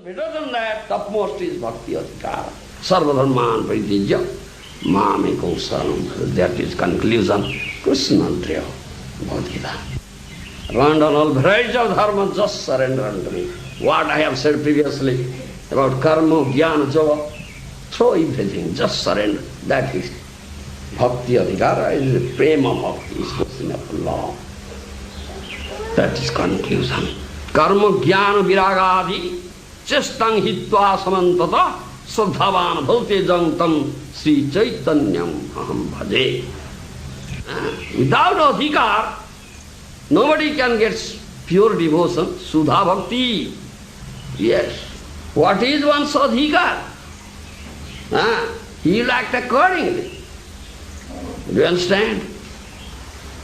better than that, topmost is Bhakti Adhikara. Sarvadharman Paritijya Mamekam Saranam. That is conclusion. Krishna Driya Bhagavad Gita. Abandon all varieties of dharma, just surrender unto me. What I have said previously about karma, jnana, java, throw everything, just surrender. That is Bhakti Adhikara, is the prema bhakti, is question of law. That is conclusion. Karma, jnana, viragadi, chestang hitva samantata, sadhavan bhalte jantam, Sri Chaitanyam aham bhaje. Without adhikar, nobody can get pure devotion, Sudha Bhakti. Yes. What is one's adhikar? He will act accordingly. Do you understand?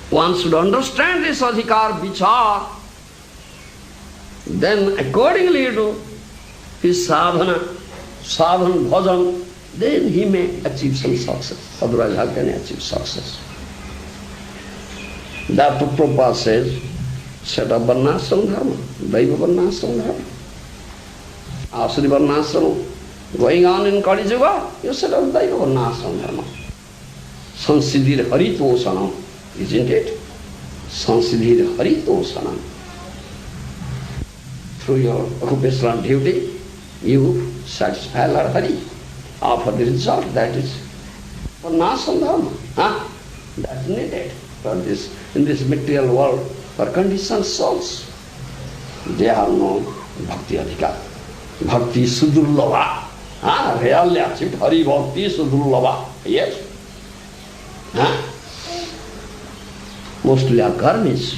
One should understand this adhikar vichar. Then accordingly to his sadhana, bhajan, then he may achieve some success. Otherwise, how can he achieve success? That Prabhupada says, set up varnashram dharma, daiva varnashram dharma. Asuri varnashram, going on in Kali Yuga, you set up daiva varnashram dharma. Sansiddhir haritosanam, isn't it? Sansiddhir haritosanam. Through your occupational duty, you satisfy Lord Hari. For the result, that is varnashram dharma. That's needed for this, in this material world, for conditioned souls. They have no Bhakti Adhikar. Bhakti Sudurlava. Really achieved Hari Bhakti Sudurlava. Yes. Mostly are karmis.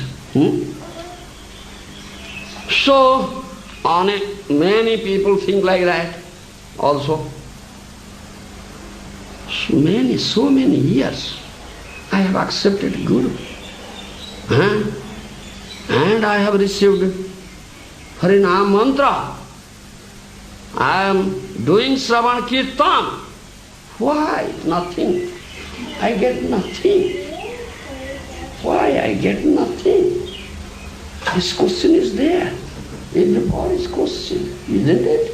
So, many people think like that also. So many years I have accepted Guru. And I have received Harinam mantra. I am doing Shravan Kirtan. Why? Nothing. I get nothing. Why I get nothing? This question is there. Everybody's question. Isn't it?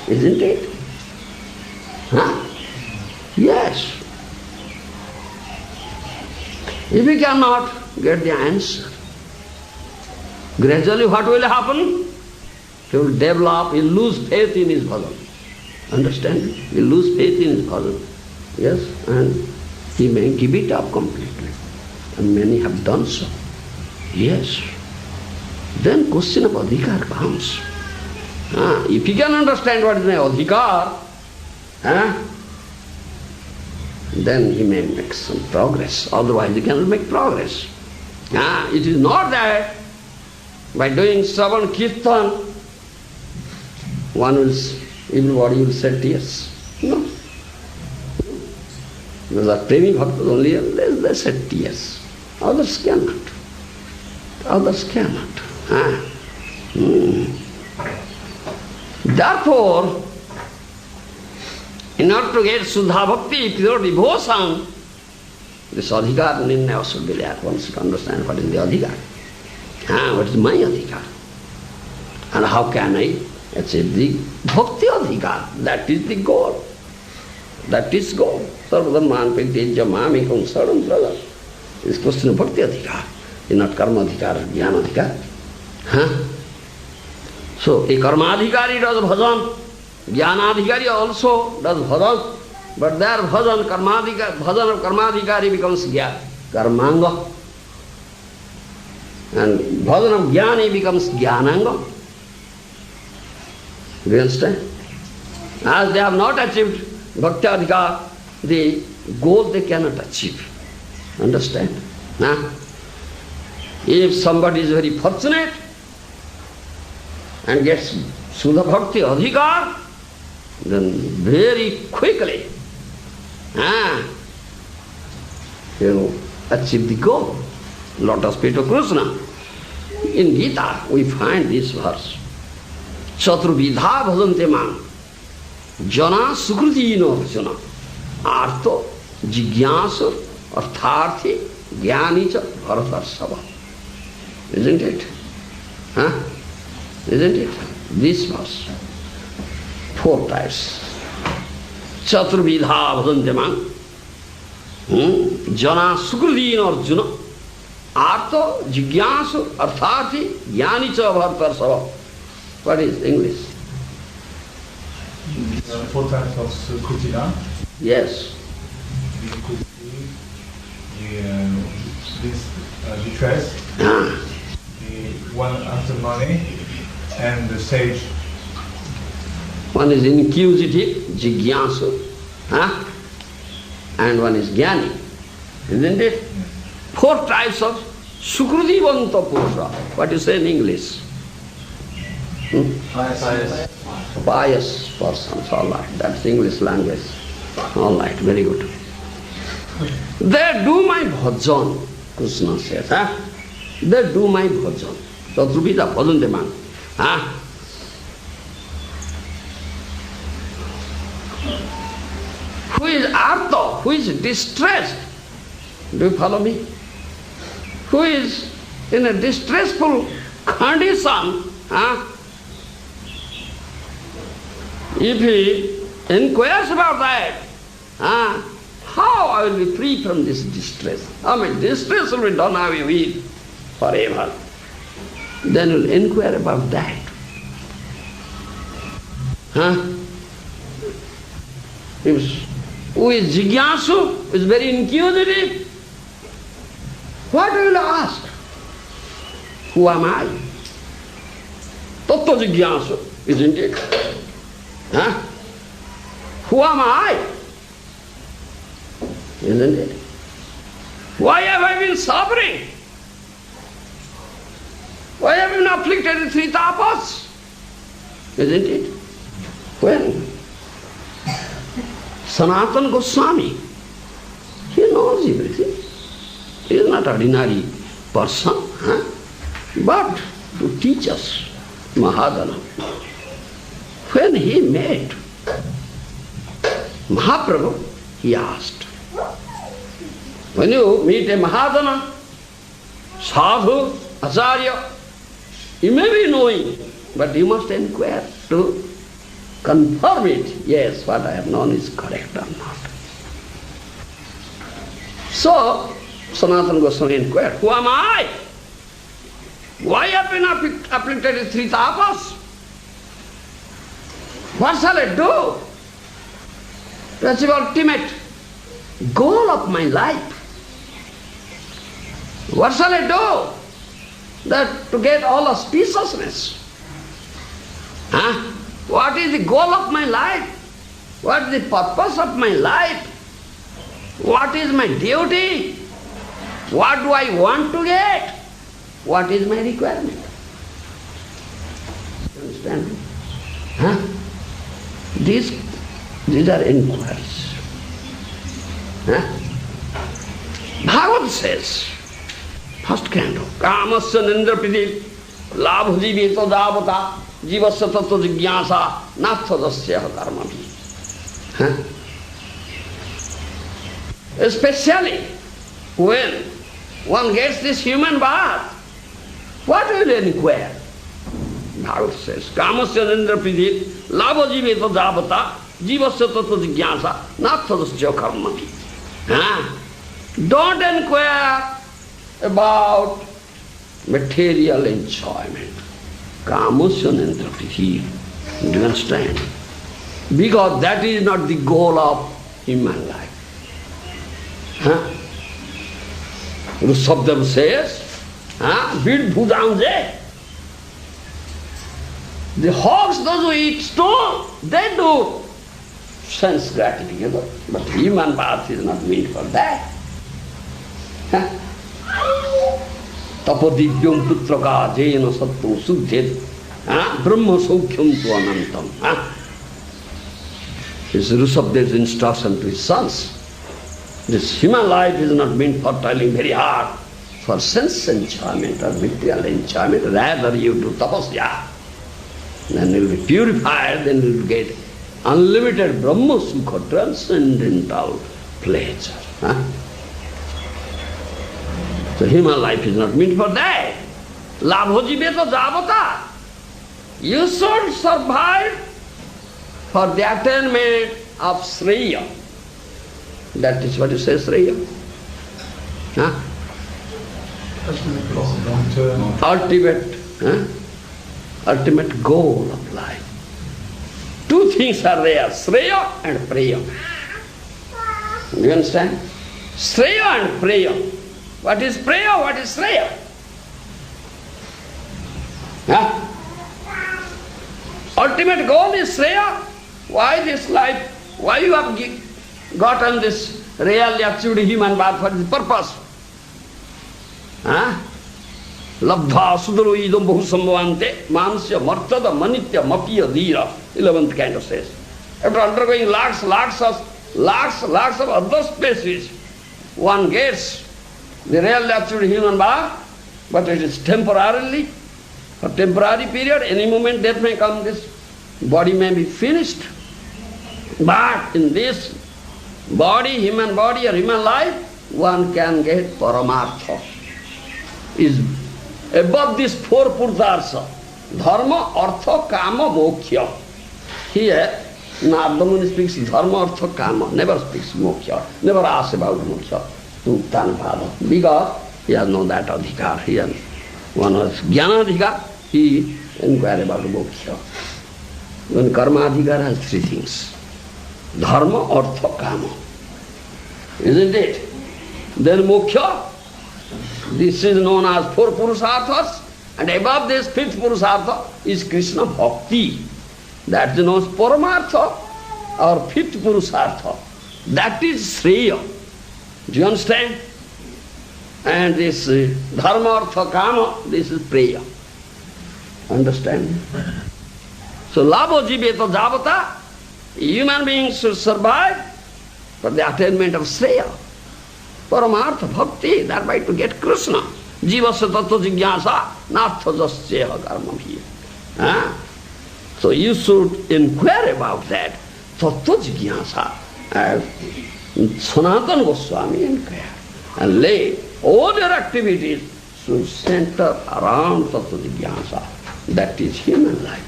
Isn't it? Yes. If we cannot get the answer, gradually what will happen? He will develop, he will lose faith in his bhajan. Understand? He will lose faith in his bhajan. Yes, and he may give it up completely. And many have done so. Yes. Then question of adhikar comes. If he can understand what is the adhikar, then he may make some progress. Otherwise he cannot make progress. It is not that by doing Shravan Kirtan, everybody will shed tears. No. Those are premi bhaktas only, they shed tears. Others cannot. Others cannot. Therefore, in order to get Sudha Bhakti, pure devotion, this adhikar nirnaya should be there. One should understand what is the adhikar. What is my adhikar? And how can I achieve the Bhakti adhikar? That is the goal. That is goal. Sarvadharman Paritijya Mamekam Saranam brother. This question of Bhakti adhikar is not karma adhikar, jnana adhikar. So, a karma adhikari does bhajan, jnana adhikari also does bhajan, but their bhajan of karma adhikari becomes karmanga, and bhajan of jnani becomes jnananga. Do you understand? As they have not achieved Bhakti adhikar, the goal they cannot achieve. Understand? If somebody is very fortunate and gets Sudha Bhakti adhikar, then very quickly he will achieve the goal. Lotus feet of Krishna. In Gita we find this verse. Chaturvidha bhajante man jana sukruti no arjuna artho jigyasa artharthi jnani cha bharatarsava. Isn't it? Isn't it? This verse. 4 types. Chaturvidha bhajante mang. Jana sukriti in Arjuna. Artha jigyasu arthati jnani cha bhartarsava. What is English? 4 types of sukriti. Yes. The distress, the one after money, and the sage. One is inquisitive, jigyasu, and one is jnani, isn't it? 4 types of sukrutivanta purusha. What do you say in English? Pious persons, all right. That's English language. All right, very good. They do my bhajan, Krishna says. They do my bhajan. Chaturvidha bhajante mang. Who is artha, who is distressed? Do you follow me? Who is in a distressful condition, if he inquires about that, how I will be free from this distress? I mean, distress will be done away with forever. Then you'll inquire about that. Who is jigyasu, who is very inquisitive, what will ask? Who am I? Tattva jigyasu, isn't it? Who am I? Isn't it? Why have I been suffering? Why have I been afflicted with 3 tapas? Isn't it? When Sanatana Goswami, he knows everything. He is not ordinary person, but to teach us, Mahadana. When he met Mahaprabhu, he asked, when you meet a Mahadana, sadhu, acharya, you may be knowing, but you must inquire to confirm it. Yes, what I have known is correct or not. So, Sanatana Goswami inquired, who am I? Why have I been afflicted with 3 tapas? What shall I do? That's the ultimate goal of my life. What shall I do? That to get all auspiciousness. What is the goal of my life? What is the purpose of my life? What is my duty? What do I want to get? What is my requirement? Understand? These are inquiries. Bhagavad says, first canto, Kamasya Nindrapiti Labhajivi Tadavata Jivasya Tattva Jigyasa Nathadasya Karmami. Especially when one gets this human birth, what will inquire? Bhagavad says, Kamasya Nindrapiti Labhajivi Tadavata Jivasya Tattva Jigyasa Nathadasya Karmami. Don't inquire about material enjoyment. Kamasya Nindrapiti. Do you understand? Because that is not the goal of human life. Rushabdam says, Vid Bhudanje. The hogs, those who eat stone, they do sense gratification. But human birth is not meant for that. Tapadivyam putraka jena sattu suddhet brahma saukyam tu anantam. This is Rushabdev's instruction to his sons. This human life is not meant for toiling very hard for sense enjoyment or material enjoyment. Rather you do tapasya. Then you will be purified, then you will get unlimited Brahma Sukha, transcendental pleasure. So human life is not meant for that. Labhojibeta javata. You should survive for the attainment of Sriya. That is what you say, Sriya. Huh? Ultimate goal of life. Two things are there, Sriya and Priya. Do you understand? Sriya and Priya. What is Priya? What is Sriya? Huh? Ultimate goal is Sriya. Why this life? Why you have gotten this really achieved human birth? For this purpose? Huh? Labdha sudaro idam bahu sambhavante mansya martada manitya mapiya dhira. 11th kind of says. After undergoing lakhs of other species, one gets the really achieved human birth, but it is temporarily, for temporary period. Any moment death may come, this body may be finished. But in this body, human body or human life, one can get Paramartha. Is above these four purusartha, dharma, artha, kama, moksha. Here, Narada Muni speaks dharma, artha, kama, never speaks moksha, never asks about moksha to Tanapada, because he has known that Adhikari. He has one was Jnana Adhikari, he inquired about moksha. When Karma Adhikari has three things: dharma, artha, kama. Isn't it? Then moksha, this is known as four purusarthas, and above this fifth purusartha is Krishna Bhakti. That is known as Paramartha or fifth purusartha. That is Sriya. Do you understand? And this dharma, artha, kama, this is Priya. Understand? So labho jiveta javata, human beings should survive for the attainment of Sriya. Paramartha bhakti, thereby to get Krishna. Jivasya tattva jigyasa, nartha jasyeha karma bhi. So you should inquire about that. Tattva jigyasa. As Sanatana Goswami inquired. And lay all their activities should center around tattva jigyasa. That is human life.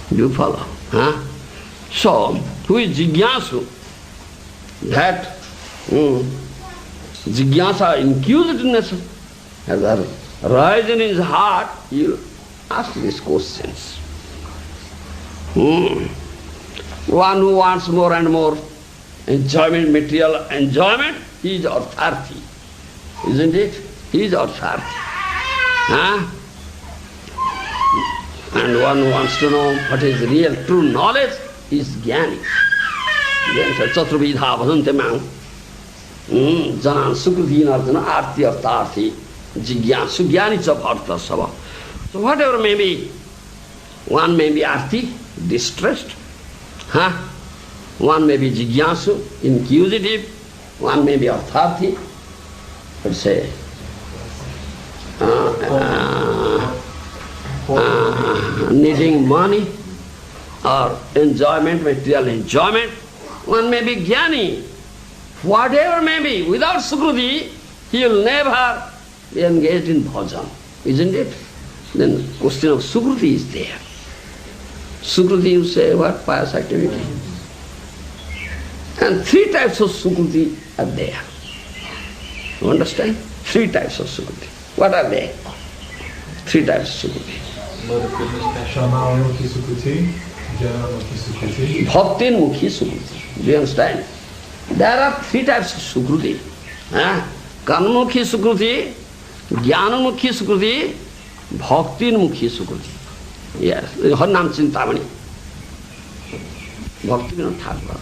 Do you follow? So, who is jigyasu? That jigyasa, inquisitiveness, has arisen in his heart, he will ask these questions. One who wants more and more enjoyment, material enjoyment, he is artharthi. Isn't it? He is artharthi. And one who wants to know what is real, true knowledge, he is jnani. Chaturvidha bhajante mang. Janan sukruti narjana arti artharthi jigyasu jnani cha bharta sava. So whatever may be, one may be arti, distressed. One may be jigyasu, inquisitive. One may be artharthi, let's say, needing money or enjoyment, material enjoyment. One may be jnani. Whatever may be, without sukruti, he will never be engaged in bhajan. Isn't it? Then question of sukruti is there. Sukruti, you say, what? Pious activity. And three types of sukruti are there. You understand? Three types of sukruti. What are they? Three types of sukruti. Shama-mukhi sukruti, jnana-mukhi sukruti, Bhakti-mukhi sukruti. Do you understand? There are three types of sukruti. Karma-mukhi sukruti, jnana-mukhi sukruti, Bhakti-mukhi sukruti. Yes, Harnam Chintamani. Bhakti Vinod Thakur.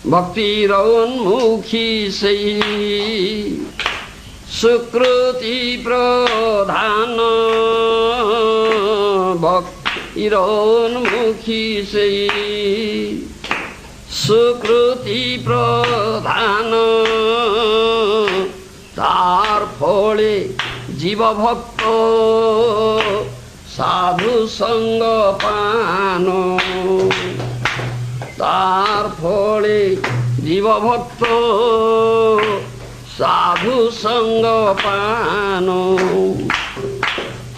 Bhakti Raun-mukhi sei Sukruti Pradhana. Bhakti Raun-mukhi sei Sukruti Pradhana. Tar phole jiva bhakta sadhu sanga pano. Tar phole jiva bhakta sadhu sanga pano.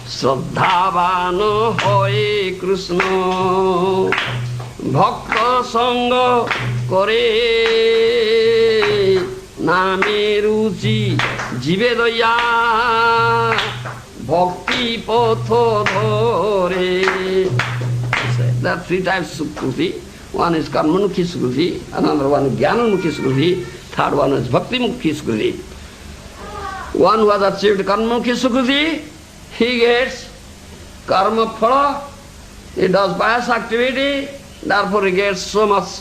Shraddhavana hoye Krishna Bhakta Sangha Kore Name Ruchi Jivedaya Bhakti Patho Dhore. There are three types of Sukruti. One is Karmanukhi Sukruti, another one is Jnanamukhi Sukruti, third one is Bhaktimukhi Sukruti. One who has achieved Karmanukhi Sukruti, he gets karma phala, he does pious activity, therefore he gets so much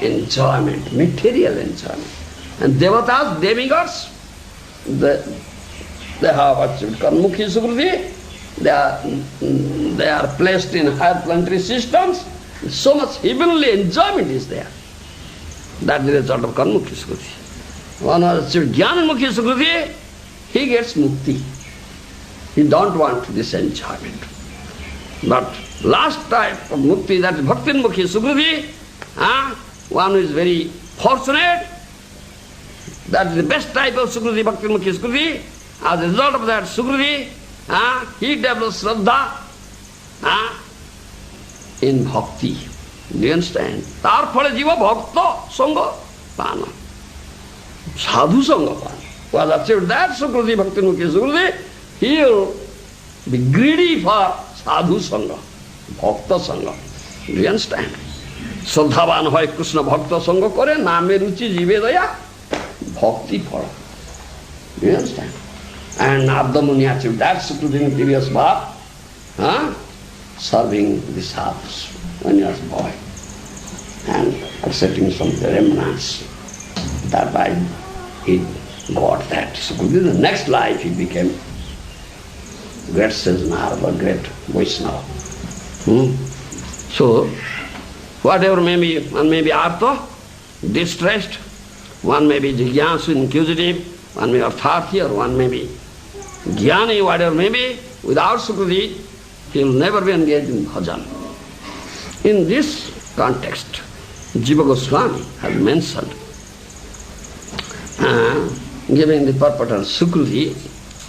enjoyment, material enjoyment. And devatas, demigods, they have achieved Karmanukhi Sukruti, they are placed in higher planetary systems, so much heavenly enjoyment is there. That is the result of Karmanukhi Sukruti. One who has achieved Jnanamukhi Sukruti, he gets mukti. He don't want this enjoyment. But last type of mukti, that is Bhaktimukhi Sukruti, one who is very fortunate, that is the best type of Sukruti, Bhaktimukhi Sukruti. As a result of that Sukruti, he develops Shraddha in Bhakti. Do you understand? Tar phale jiva bhakta sangha pana. Sadhu sangha pana. Who has achieved that Sukruti, Bhaktimukhi Sukruti, he will be greedy for sadhu sangha, bhakta sangha. Do you understand? Shraddhavan hoy Krishna bhakta sangha kore, name ruchi jive daya, bhakti phala. Do you understand? And Narada Muni achieved that Sukruti in previous birth, serving the sadhus when he was a boy and accepting some remnants. Thereby he got that Sukruti. In the next life he became great sage Narada, great Vaishnava. So, whatever may be, one may be artha, distressed, one may be jigyasu, inquisitive, one may be arthati, or one may be jnani, whatever may be, without Sukruti, he will never be engaged in bhajan. In this context, Jiva Goswami has mentioned, giving the purport of Sukruti,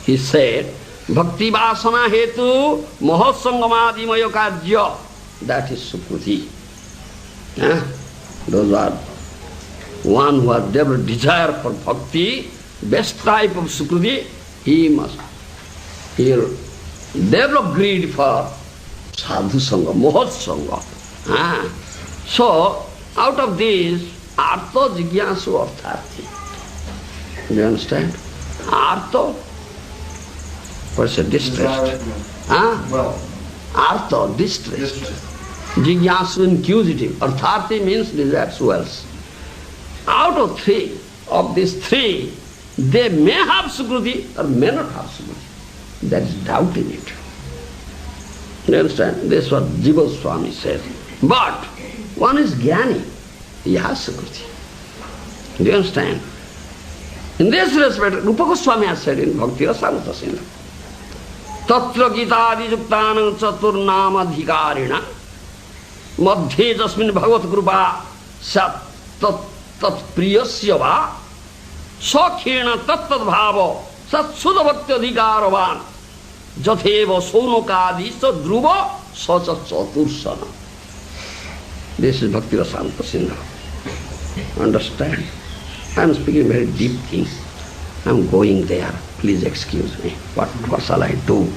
he said, Bhakti Vasana Hetu Mahasanghamadi Maya Karya. That is Sukruti. Those are one who has developed desire for bhakti, best type of Sukruti, he will develop greed for sadhu sangha, mohat sangha. So, out of these, artha, jigyasu, arthati. Do you understand? Artha, person distressed. Well, Artha, distressed. Jigyasu, inquisitive. Arthati means desires wealth. Out of these three, they may have Sukruti or may not have Sukruti. There is doubt in it. You understand? This is what Jiva Goswami says. But one is Jnani, he has Sukruti. Do you understand? In this respect, Rupa Goswami has said in Bhakti Rasamrita Sindhu, Tatra Gitadi Yuktanam Chaturnam Adhikarina Madhye Jasmin Bhagavat Krupa Sat Tat Priyasya Va Sakhena Tat Bhava Sat Sudavakti Adhikaravan Jatheva Sonokadi Sadruva Sacha Chatursana. This is Bhakti Rasamrita Sindhu. Understand? I am speaking very deep things. I am going there. Please excuse me. What shall I do?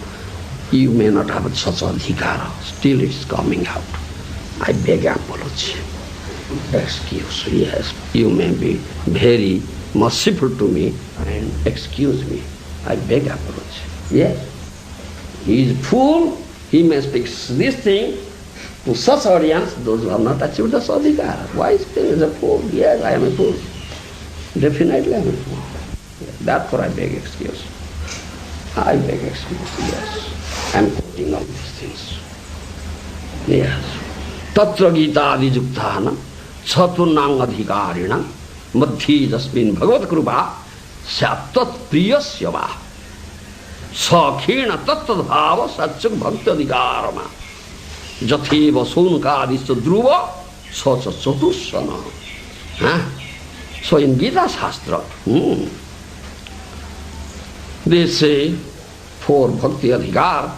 You may not have such adhikara. Still it is coming out. I beg apology. Excuse me. Yes, you may be very merciful to me and excuse me. I beg apology. Yes. He is a fool. He may speak this thing to such audience, those who have not achieved the adhikara. Why is he a fool? Yes, I am a fool. Definitely I am a fool. Yes. Therefore I beg excuse. I beg excuse, yes. I am quoting all these things. Yes. Tatra Gita Adijukthana Chaturnang Adhikarina Madhi Jasmin Bhagavat Krupa Sattat Priyasya Va Sakhena Tattad Bhava Satchak Bhakti Adhikarama Jatheva Sonukadisya Dhruva Sacha Chatursana. So in Gita Shastra, they say, for Bhakti Adhikar,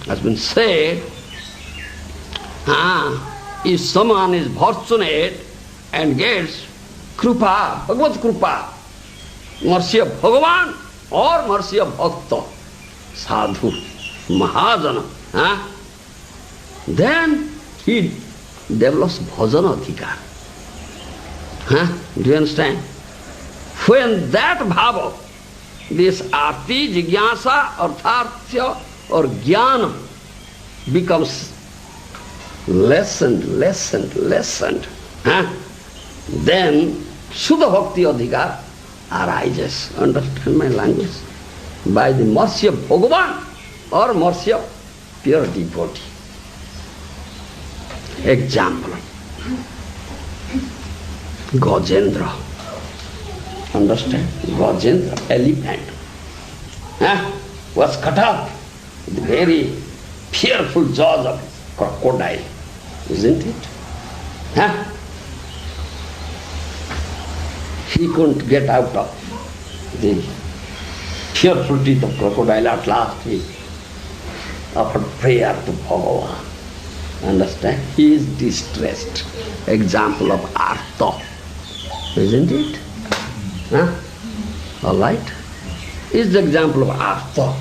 has been said, If someone is fortunate and gets krupa, Bhagavad krupa, mercy of Bhagavan or mercy of Bhakta, sadhu, mahajana, then he develops bhajana adhikar. Do you understand? When that bhava, this arti, jigyasa, artharthya or jnana becomes lessened, then Shuddha Bhakti Adhikar arises. Understand my language? By the mercy of Bhagavan or mercy of pure devotee. Example. Gajendra. Understand? Gajendra, elephant, was cut off with very fearful jaws of crocodile, isn't it? He couldn't get out of the fearful teeth of crocodile. At last he offered prayer to Bhagavan. Understand? He is distressed. Example of artha, isn't it? All right? Is the example of artha,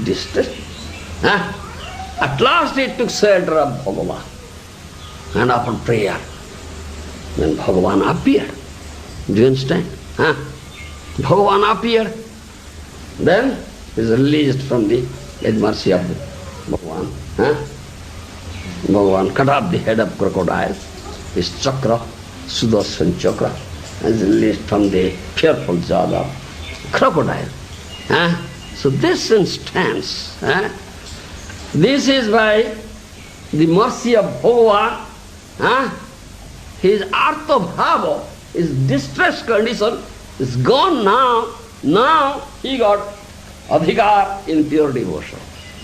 distress. At last he took shelter of Bhagavan and offered prayer. Then Bhagavan appeared. Do you understand? Bhagavan appeared. Then he is released from the mercy of Bhagavan. Bhagavan cut off the head of crocodile, his chakra, Sudarshan chakra, and is released from the fearful jaws of crocodile. So this instance, this is by the mercy of Bhagavan, his artha bhava, his distress condition is gone now. Now he got adhikar in pure devotion.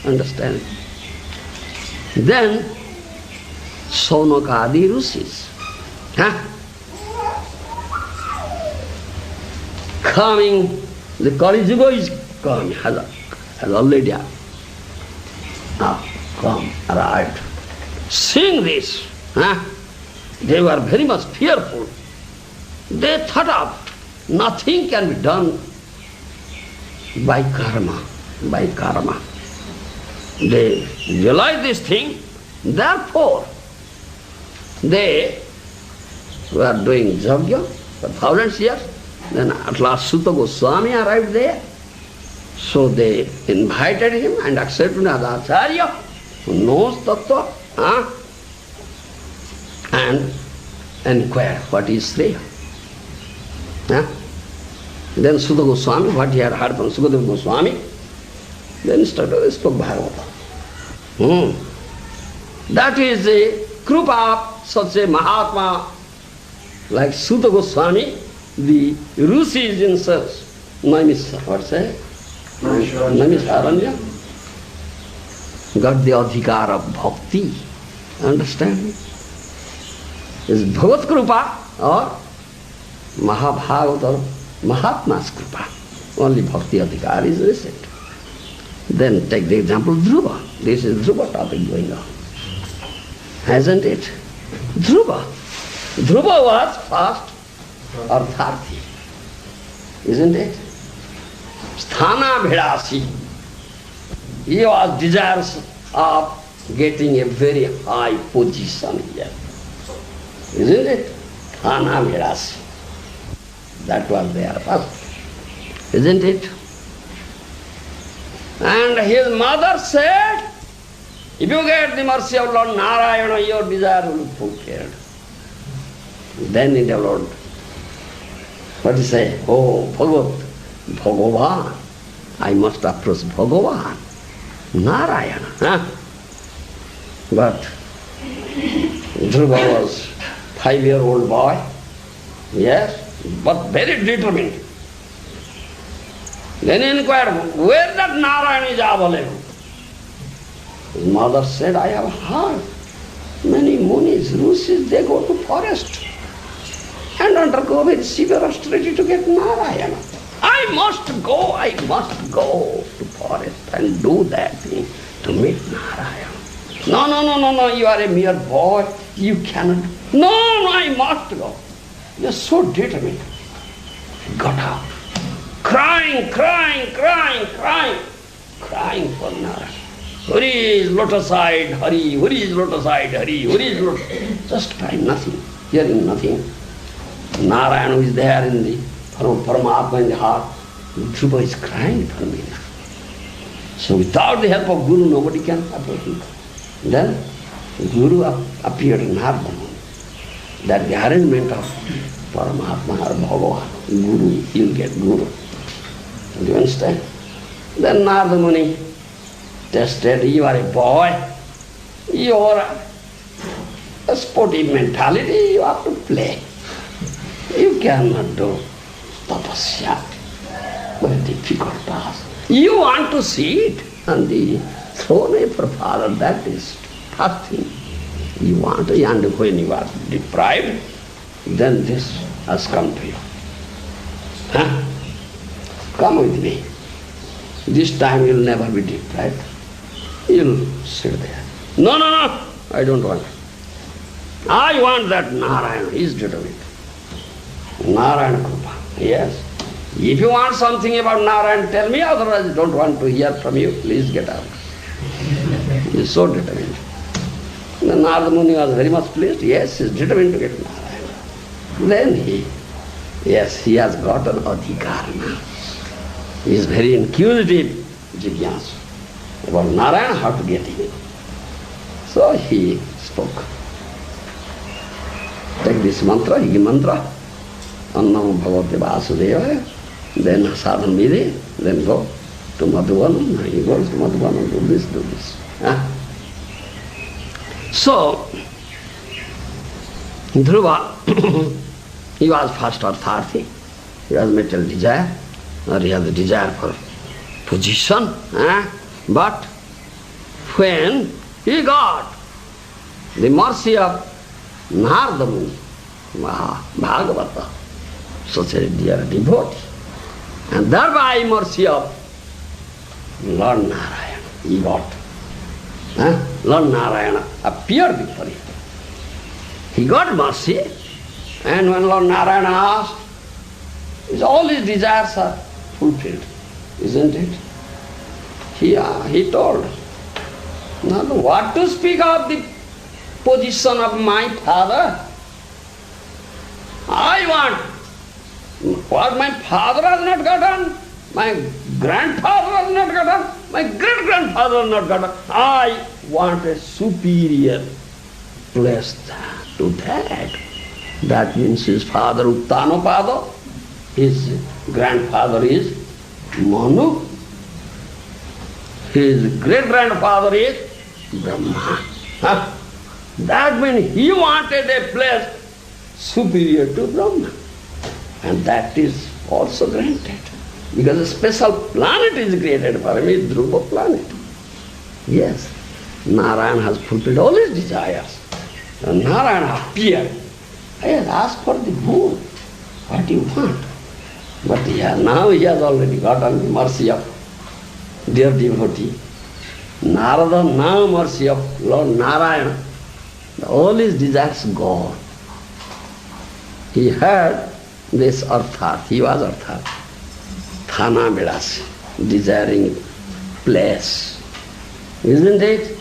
Understand? Then Saunakadi Rishis, coming, the Kali Yuga is coming, has already come, arrived. Seeing this, they were very much fearful. They thought of nothing can be done by karma. They realized this thing, therefore they were doing yajna for thousands of years. Then at last Sutta Goswami arrived there. So they invited him and accepted as Acharya, who knows Tattva, and inquired what is Sreya. Then Sutta Goswami, what he had heard from Sukadeva Goswami, then started spoke Bhagavata. That is the krupa of such a Mahatma like Sutta Goswami, the rishis in such Naimisharanya got the adhikar of bhakti. Understand? Is Bhagavad Krupa or Mahabhagavata or Mahatma's Krupa. Only bhakti adhikar is recent. Then take the example of Dhruva. This is Dhruva topic going on. Hasn't it? Dhruva. Dhruva was first Artharthi. Isn't it? Sthana Bhidasi. He was desirous of getting a very high position here. Isn't it? Sthana Bhidasi. That was their first. Isn't it? And his mother said, if you get the mercy of Lord Narayana, your desire will be fulfilled. Then he developed, what do you say? Oh, Bhagavan. I must approach Bhagavan, Narayana. But Dhruva was 5-year-old boy, yes, but very determined. Then he inquired, where that Narayana is available? His mother said, I have heard many munis, rishis, they go to forest and undergo very severe austerity to get Narayana. I must go to forest and do that thing to meet Narayana. No, you are a mere boy. You cannot. No, I must go. You are so determined. He got up, crying for Narayana. Hurry is lotus-eyed, hurry is lotus-eyed, hurry is lotus. Just crying, nothing, hearing nothing. Narayana is there in the Paramatma in the heart. Dhruva is crying for me now. So without the help of Guru, nobody can approach him. Then Guru appeared in Narada Muni. That the arrangement of Paramatma or Bhagavan, Guru, he'll get Guru. Do you understand? Then Narada Muni tested, you are a boy, you are a sportive mentality, you have to play. You cannot do tapasya, very difficult task. You want to see it on the throne of your father, that is first thing. You want to, and when you are deprived, then this has come to you. Huh? Come with me. This time you'll never be deprived. You'll sit there. No, I don't want. I want that Narayana, he is determined. Narayana Krupa, yes. If you want something about Narayana, tell me, otherwise I don't want to hear from you, please get out. He is so determined. The Narada Muni was very much pleased, yes, he is determined to get Narayana. Then he has got an Adhikari now. He is very inquisitive, Jigyansu, about Narayana, how to get him. So he spoke. Take this mantra, Higi mantra, Annam Bhagavate Vasudevaya, then sadhan vidhi, then go to Madhuvanam. He goes to Madhuvanam, do this. Huh? So, Dhruva, he was first authority, he has material desire, or he has a desire for position, but when he got the mercy of Narada Muni, Bhagavata, such a dear devotee, and thereby mercy of Lord Narayana, he got. Lord Narayana appeared before him. He got mercy, and when Lord Narayana asked, all his desires are fulfilled, isn't it? He told, now what to speak of the position of my father? I want what my father has not gotten, my grandfather has not gotten, my great-grandfather has not gotten. I want a superior place to that. That means his father Uttanopada, his grandfather is Manu, his great-grandfather is Brahma. That means he wanted a place superior to Brahma. And that is also granted. Because a special planet is created for him, it's Dhruva planet. Yes, Narayana has fulfilled all his desires. And Narayana appeared. I had asked for the boon. What do you want? But now he has already gotten the mercy of dear devotee. Narada, now mercy of Lord Narayana. All his desires gone. He had this arthat, he was arthat. Thana Vilas, desiring place. Isn't it?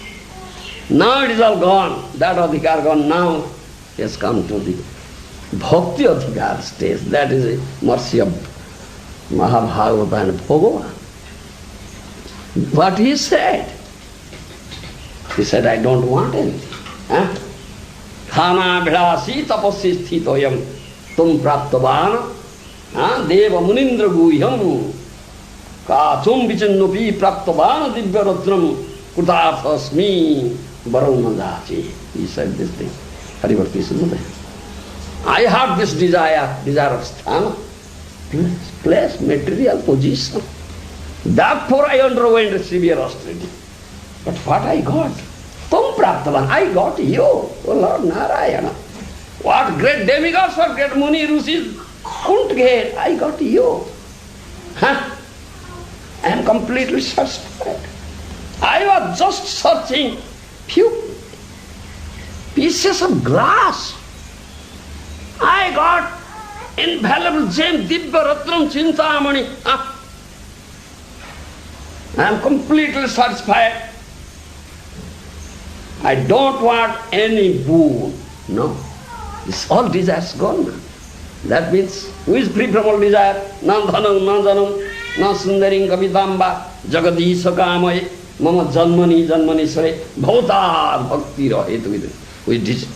Now it is all gone. That Adhikar gone. Now he has come to the Bhakti Adhikar stage. That is the mercy of Mahabhagavata and Bhagavan. What he said? He said, I don't want anything. Thana Vidasi tapasya sthitoyam tum praptavana deva munindra guhyam kachum vichannopi praptavana divya ratram kutarthasmi varam mandachi. He said this thing. Haribhakti Sudhaya. I have this desire of sthana, place, material, position. Therefore I underwent severe austerity. But what I got? Tum praptavan, I got you, O Lord Narayana. What great demigods, what great Muni Rishis couldn't get, I got you. I am completely satisfied. I was just searching few pieces of glass. I got invaluable gem, Dibya Ratnam Chintamani. I am completely satisfied. I don't want any boon. No. This all desires gone now. That means who is free from all desire? Na dhanam, na janam, na sundaring kavidamba, jagadisha kamay, mama janmani janmani sare, bhavata bhakti rahetu. Who is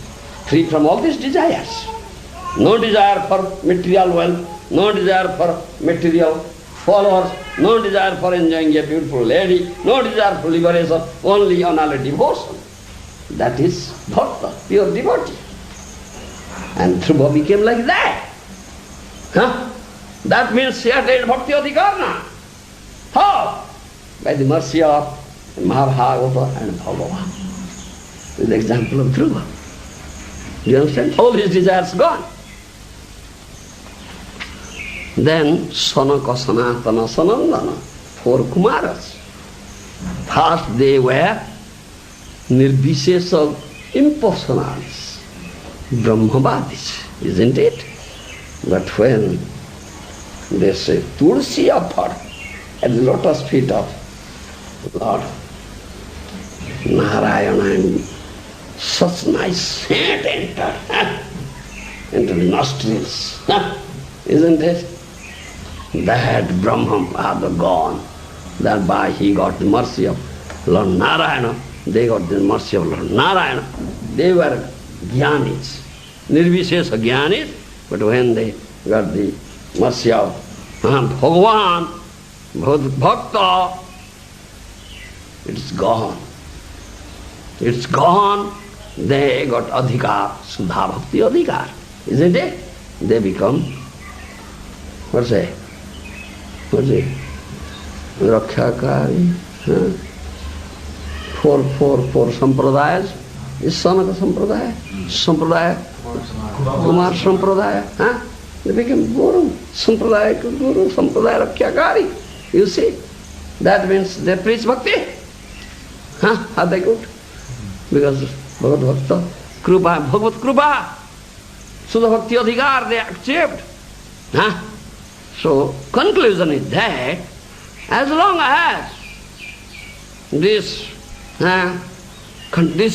free from all these desires. No desire for material wealth, no desire for material followers, no desire for enjoying a beautiful lady, no desire for liberation, only unalloyed devotion. That is bhakta, pure devotee. And Dhruva became like that. Huh? That means he attained Bhakti Adhikari. How? By the mercy of Mahabhagavata and Bhagavan. This is the example of Dhruva. Do you understand? All his desires gone. Then Sanaka, Sanatana, Sanandana, 4 Kumaras. First they were Nirvishesha impersonals, Brahmavadis, isn't it? But when they say Tulsi offered at the lotus feet of Lord Narayana and such nice scent entered into the nostrils, isn't it? That Brahmapada gone, thereby he got the mercy of Lord Narayana, they got the mercy of Lord Narayana. They were Jnanis, Nirvishesha Jnanis, but when they got the mercy of Bhagavan, Bhakta, it's gone. It's gone. They got Adhikari, Sudha Bhakti Adhikari, isn't it? They become, what's it? Rakhyakari. Four sampradayas. Is Sanaka Sampradaya, Kumar Sampradaya. They became Guru, Sampradaya to Guru, Sampradaya Rakhyakari. You see, that means they preach Bhakti. Are they good? Because Bhagavad Bhakta, Krupa, Bhagavad Krupa, Sudha Bhakti Adhikari they achieved. So, conclusion is that as long as this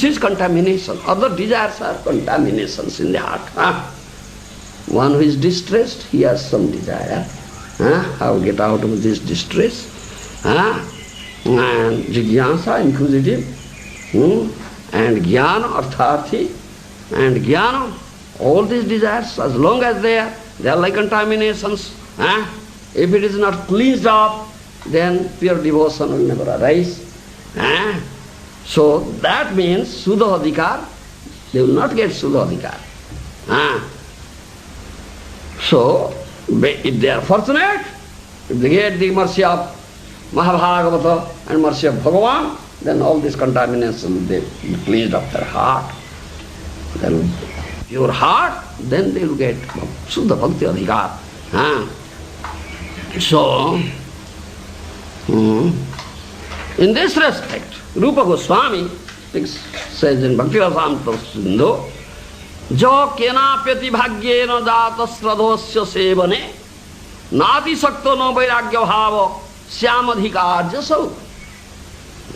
is contamination, other desires are contaminations in the heart. One who is distressed, he has some desire. How to get out of this distress? And jigyasa, inquisitive, and jnana, artharthi, and jnana, all these desires, as long as they are like contaminations. If it is not cleansed up, then pure devotion will never arise. So that means Sudha Adhikari, they will not get Sudha Adhikari. So, if they are fortunate, if they get the mercy of Mahabhagavata and mercy of Bhagavan, then all this contamination will be cleansed of their heart. Then pure heart, then they will get Sudha Bhakti Adhikari. So, in this respect, Rupa Goswami says in Bhakti Rasamrita Sindhu, Jo kenapyati bhagyena jata sradhosya sevane nati sakto no vairagya bhava syamadhikarya sau.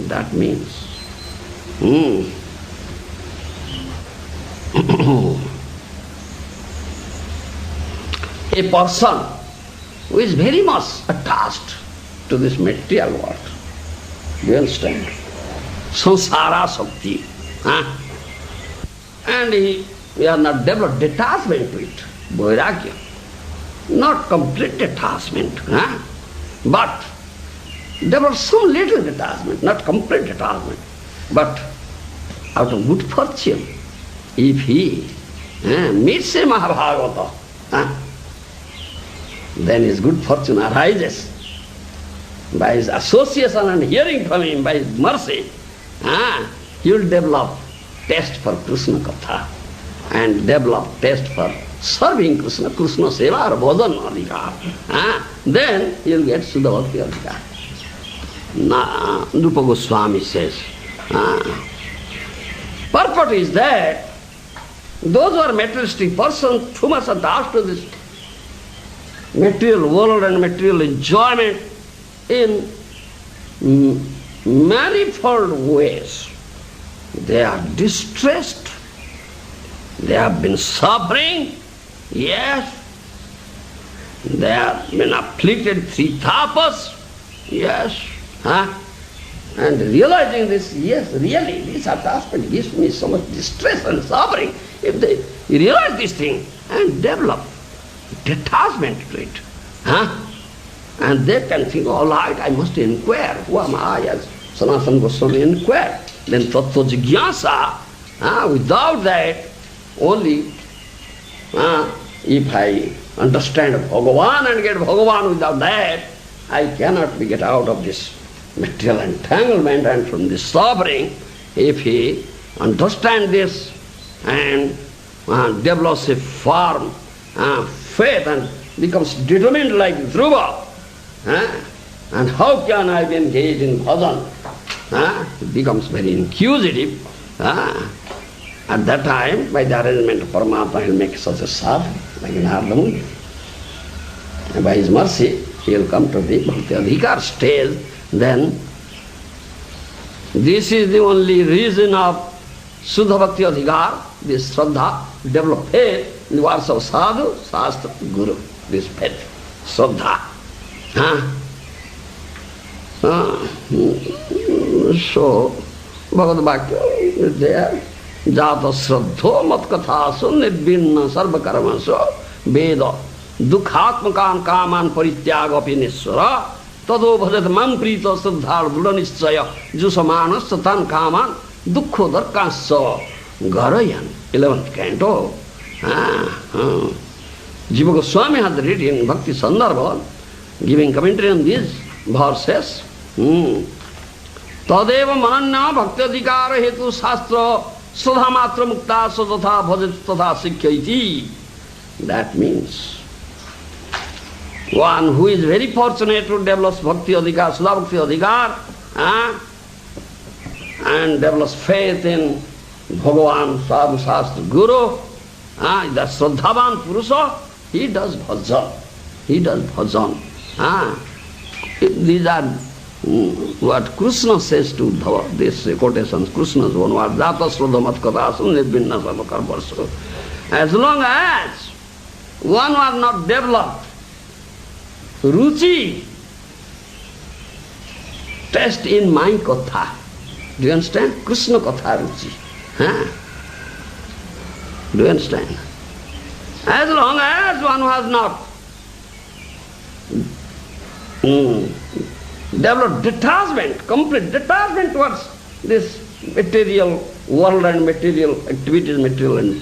That means a person who is very much attached to this material world, you understand? Sansara Sakti. And we are not developed detachment to it, Vairagya. Not complete detachment, but develop some little detachment, not complete detachment. But out of good fortune, if he meets a Mahabhagavata, then his good fortune arises. By his association and hearing from him, by his mercy, he will develop taste for Krishna Katha and develop taste for serving Krishna, Krishna Seva or Bhojan Adhikari. Then he will get Sudha Bhakti Adhikari. Rupa Goswami says, Purport is that those who are materialistic persons too much attached to this material world and material enjoyment in manifold ways. They are distressed. They have been suffering. Yes. They have been afflicted 3 tapas. Yes. And realizing this, yes, really, this attachment gives me so much distress and suffering. If they realize this thing and develop detachment to it, and they can think, all right, I must inquire. Who am I? As Sanatana Goswami inquire. Then Tattva Jigyasa, without that, only if I understand Bhagavan and get Bhagavan, without that, I cannot get out of this material entanglement and from this suffering. If he understands this and develops a firm faith and becomes determined like Dhruva, and how can I be engaged in bhajan? He becomes very inquisitive. At that time, by the arrangement of Paramatma, he will make such a sadhu, like Narada Muni. And by his mercy, he will come to the Bhakti Adhikari stage. Then, this is the only reason of Shuddha Bhakti Adhikari, this Shraddha, develop faith in the words of Sadhu, Shastra, Guru, this faith, Shraddha. So, Bhagavad Bhakti is there. Jata Shraddho Matkathasu Nirbinna Sarva Karmasu Veda Dukhatmakan Kaman Parityagapi Nishwara Tado Bhajat Mam Prita Shraddhar Dudha Nishchaya Jusamanas Satan Kaman Dukho Darkasya Garayan. 11th canto. Jiva Goswami has written Bhakti Sandarbha, giving commentary on these verses. Tadeva Mananya Bhakti Adhikara Hetu Shastra Sudha Matra Mukta Sadhatha Bhajat Tadha Sikhyati. That means one who is very fortunate to develop Bhakti Adhikar, Sudha Bhakti Adhikar, and develops faith in Bhagavan, Sadhu, Shastra, Guru, the Shraddhavan Purusha, he does bhajan. He does bhajan. These are what Krishna says to Uddhava, these quotations, Krishna's own words, Jata Shraddha Matkatasun Nirbinna Sarva Karmasu. As long as one was not developed, ruchi, taste in my katha. Do you understand? Krishna katha ruchi. Do you understand? As long as one has not developed detachment, complete detachment towards this material world and material activities, material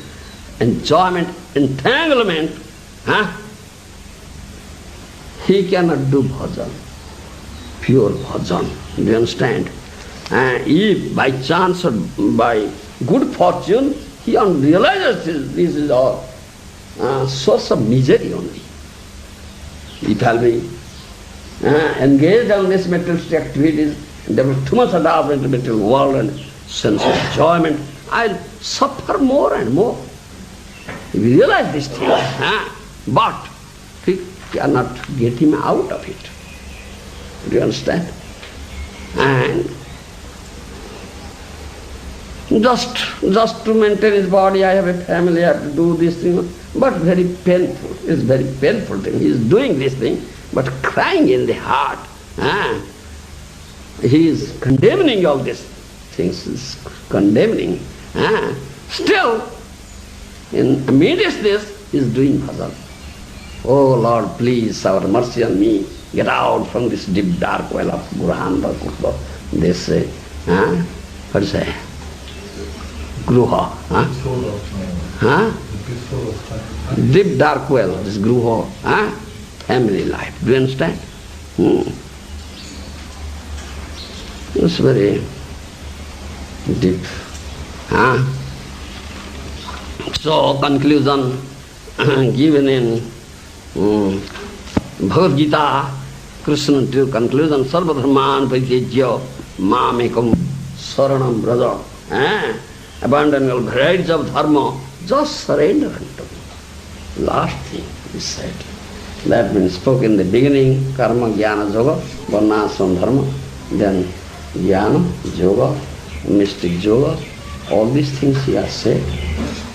enjoyment, entanglement, he cannot do bhajan, pure bhajan. Do you understand? If by chance or by good fortune he realizes this is all source of misery only. If I'll be engaged on this materialistic activities, there is too much attachment to material world and sense of enjoyment, I'll suffer more and more. If you realize this thing, but he cannot get him out of it. Do you understand? And just to maintain his body, I have a family, I have to do this thing, but very painful. It's very painful thing. He is doing this thing, but crying in the heart. He is condemning all these things, he's condemning. Still, amidst this, he is doing bhajan. Oh Lord, please have mercy on me. Get out from this deep dark well of Gurahanda, this, what do you say? Gruha. Deep dark well, this Gruha. Family life. Do you understand? It's very deep. So, conclusion given in Bhagavad Gita, Krishna to conclusion, Sarva Dharman Paritejya Mamekam Saranam Braja. abandoning all varieties of dharma, just surrender unto me. Last thing is said. That means spoke in the beginning, karma, jnana, yoga, varnashram, dharma, then jnana, yoga, mystic yoga, all these things he has said.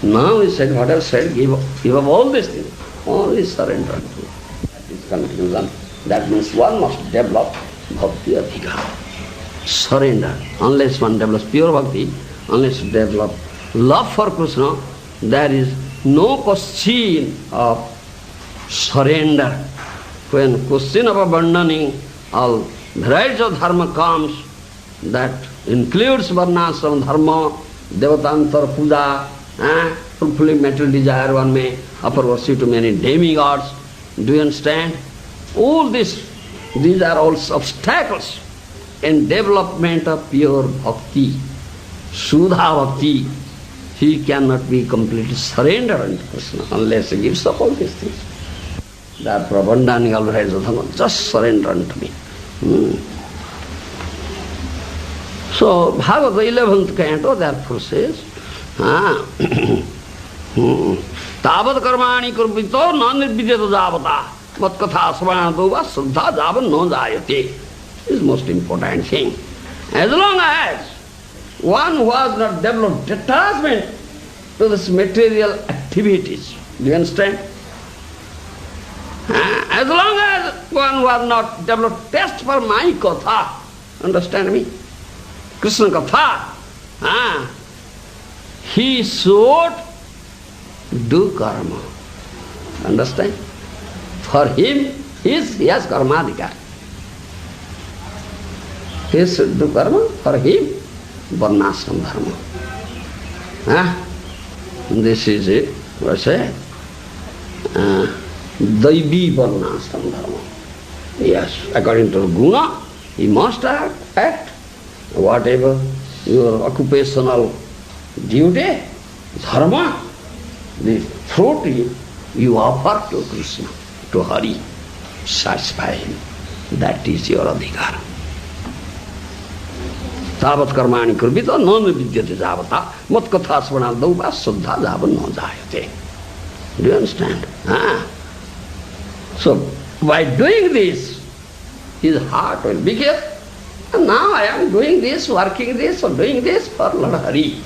Now he said, whatever said, give up all these things, only surrender unto me. That is conclusion. That means one must develop Bhakti Adhikari. Surrender. Unless one develops pure Bhakti, unless you develop love for Krishna, there is no question of surrender. When question of abandoning all varieties of dharma comes, that includes varnashram dharma, devatantar puja, fulfilling material desire, one may offer worship to many demigods. Do you understand? All these are all obstacles in development of pure bhakti, Sudha bhakti. He cannot be completely surrendered unto Krishna unless he gives up all these things. Therefore, abandoning all varieties of dharma, just surrender unto me. So, Bhagavad 11th canto therefore says, Tavad karmani kurvito na nirvidyato javata mat katha svanado va saddha javan no jayate. This is most important thing. As long as one who has not developed detachment to this material activities, do you understand? As long as one who has not developed taste for my katha, understand me? Krishna katha, he should do karma. Understand? For him, he has karma adhikari. He should do karma. For him, varnashram dharma. This is it. What I say? Daivi varnashram dharma. Yes, according to guna, he must act. Whatever your occupational duty, dharma, the fruit you offer to Krishna, to Hari, satisfy him. That is your adhikara. Tavat karmani kurvita non vidyate javata mat katha svanadau va saddha javan no jayate. Do you understand? So, by doing this, his heart will be clear. And now I am doing this, working this, or doing this for Lord Hari,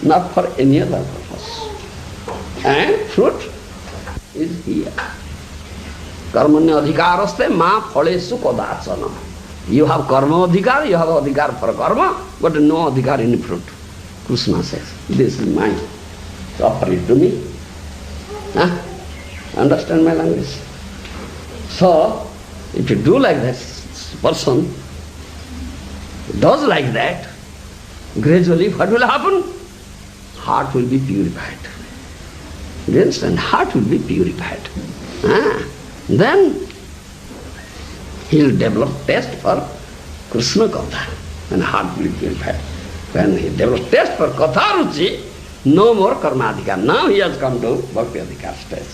not for any other purpose. And fruit is here. Karmanya adhikaraste ma phalesu kodachana. You have karma adhikar, you have adhikar for karma, but no adhikar in fruit. Krishna says, this is mine. So offer it to me. Understand my language? So, if you do like that, person does like that, gradually what will happen? Heart will be purified. Do you understand? Heart will be purified. Then he will develop taste for Krishna Katha, and heart will be purified. When he develops taste for Katha Ruchi, no more karma adhikar. Now he has come to Bhakti adhikar stage.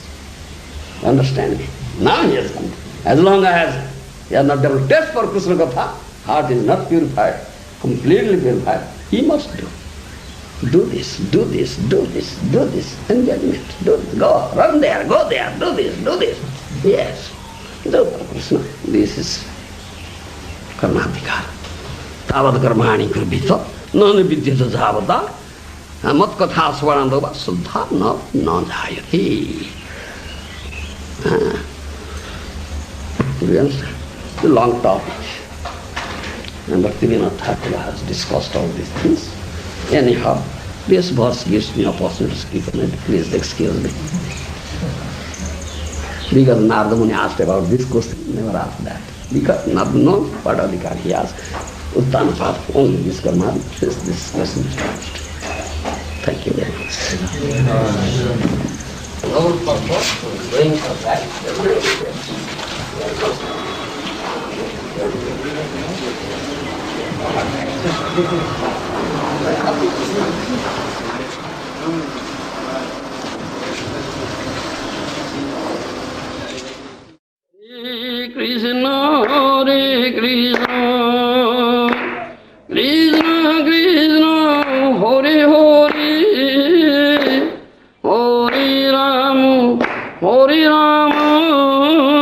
Understand me? Now he has come to. As long as he has not developed taste for Krishna Katha, heart is not purified, completely purified, he must do. Do this, do this, do this, do this, enjoyment, do this, go, run there, go there, do this, do this. Yes, do for Krishna. This is karmadhikara. Tavad karmani kurvita, nani vidyata javata, mat katha svanandava saddha no jayati. Do you understand? It's a long topic. And Bhaktivinoda Thakur has discussed all these things. Anyhow, this verse gives me opportunity to speak on it. Please excuse me. Because Narada Muni asked about this question, never asked that. Because Narada knows what Adhikari he asked. Uttana Path, only this karma, this question is asked. Thank you very much. Lord purpose, going for that. Krishna, Hare Krishna, Krishna Krishna, Hare Hare. Hare Rama,